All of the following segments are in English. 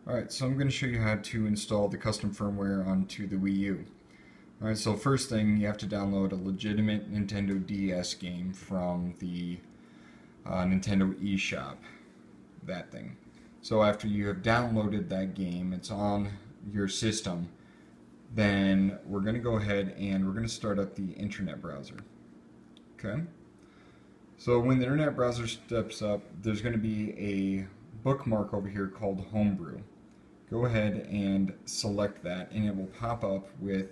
Alright, so I'm going to show you how to install the custom firmware onto the Wii U. Alright, so first thing, you have to download a legitimate Nintendo DS game from the Nintendo eShop. That thing. So after you have downloaded that game, it's on your system, then we're going to go ahead and we're going to start up the internet browser. Okay? So when the internet browser steps up, there's going to be a bookmark over here called Homebrew. Go ahead and select that and it will pop up with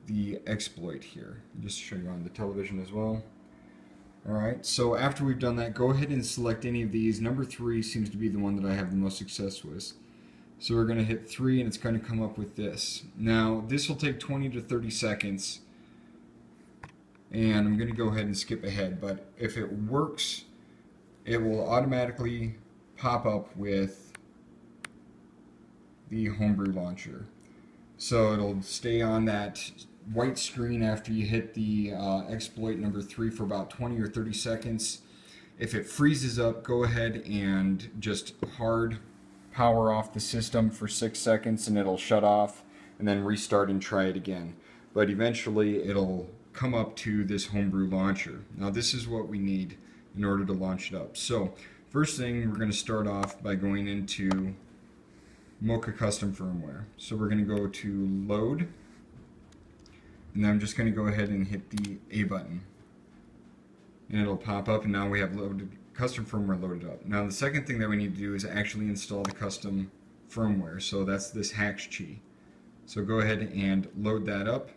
the exploit here. Just to show you on the television as well. Alright, so after we've done that, go ahead and select any of these. Number 3 seems to be the one that I have the most success with. So we're going to hit 3 and it's going to come up with this. Now this will take 20 to 30 seconds and I'm going to go ahead and skip ahead, but if it works, it will automatically pop up with the Homebrew launcher. So it'll stay on that white screen after you hit the exploit number 3 for about 20 or 30 seconds. If it freezes up, go ahead and just hard power off the system for 6 seconds and it'll shut off, and then restart and try it again. But eventually it'll come up to this Homebrew launcher. Now this is what we need in order to launch it up. So first thing, we're going to start off by going into Mocha Custom Firmware. So we're going to go to Load, and then I'm just going to go ahead and hit the A button. And it'll pop up, and now we have loaded custom firmware loaded up. Now the second thing that we need to do is actually install the custom firmware. So that's this Haxchi. So go ahead and load that up.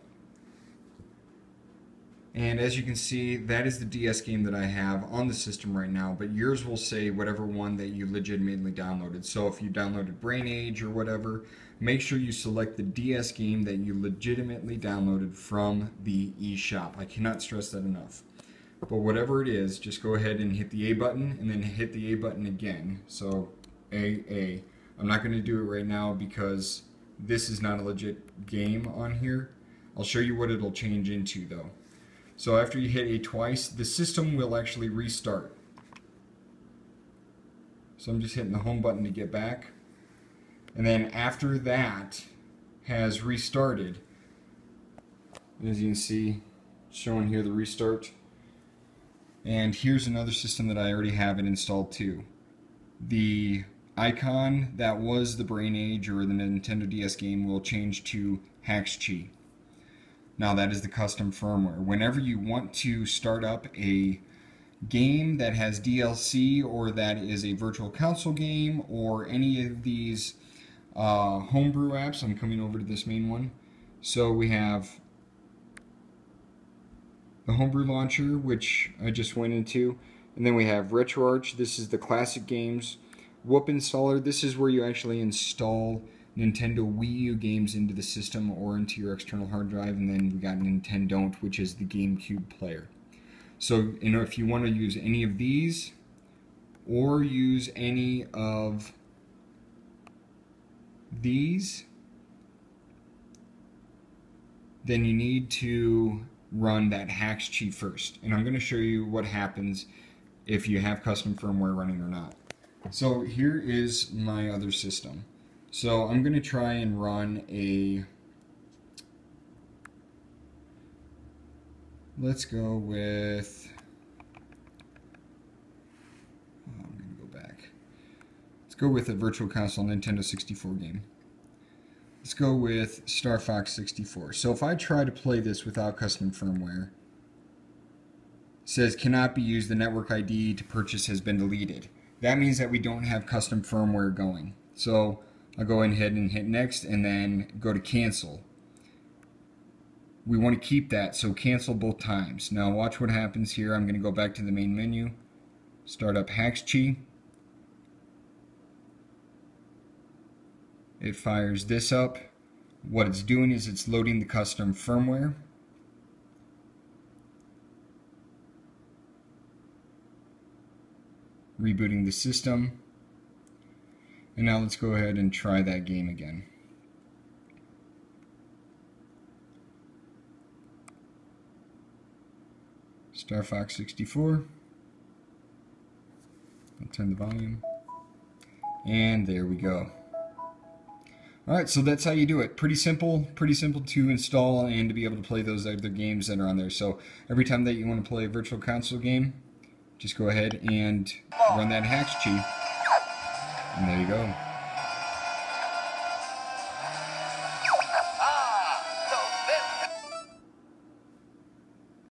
And as you can see, that is the DS game that I have on the system right now, but yours will say whatever one that you legitimately downloaded. So if you downloaded Brain Age or whatever, make sure you select the DS game that you legitimately downloaded from the eShop. I cannot stress that enough. But whatever it is, just go ahead and hit the A button and then hit the A button again. So A. I'm not going to do it right now because this is not a legit game on here. I'll show you what it'll change into though. So after you hit A twice, the system will actually restart. So I'm just hitting the home button to get back. And then after that has restarted, as you can see, showing here the restart. And here's another system that I already have it installed too. The icon that was the Brain Age or the Nintendo DS game will change to Haxchi. Now that is the custom firmware. Whenever you want to start up a game that has DLC or that is a virtual console game or any of these homebrew apps, I'm coming over to this main one. So we have the homebrew launcher, which I just went into, and then we have RetroArch. This is the classic games. Whoop installer. This is where you actually install Nintendo Wii U games into the system or into your external hard drive, and then we got Nintendo, which is the GameCube player. So if you want to use any of these or use any of these, then you need to run that Haxchi first. And I'm going to show you what happens if you have custom firmware running or not. So here is my other system. So I'm going to try and run a, let's go with, I'm going to go back. Let's go with a Virtual Console Nintendo 64 game. Let's go with Star Fox 64. So if I try to play this without custom firmware, it says cannot be used, the network ID to purchase has been deleted. That means that we don't have custom firmware going. So I'll go ahead and hit next and then go to cancel. We want to keep that, so cancel both times. Now watch what happens here. I'm going to go back to the main menu, start up Haxchi. It fires this up. What it's doing is it's loading the custom firmware. Rebooting the system. And now let's go ahead and try that game again. Star Fox 64. I'll turn the volume. And there we go. Alright, so that's how you do it. Pretty simple to install and to be able to play those other games that are on there. So every time that you want to play a virtual console game, just go ahead and run that Hax Chief, and there you go.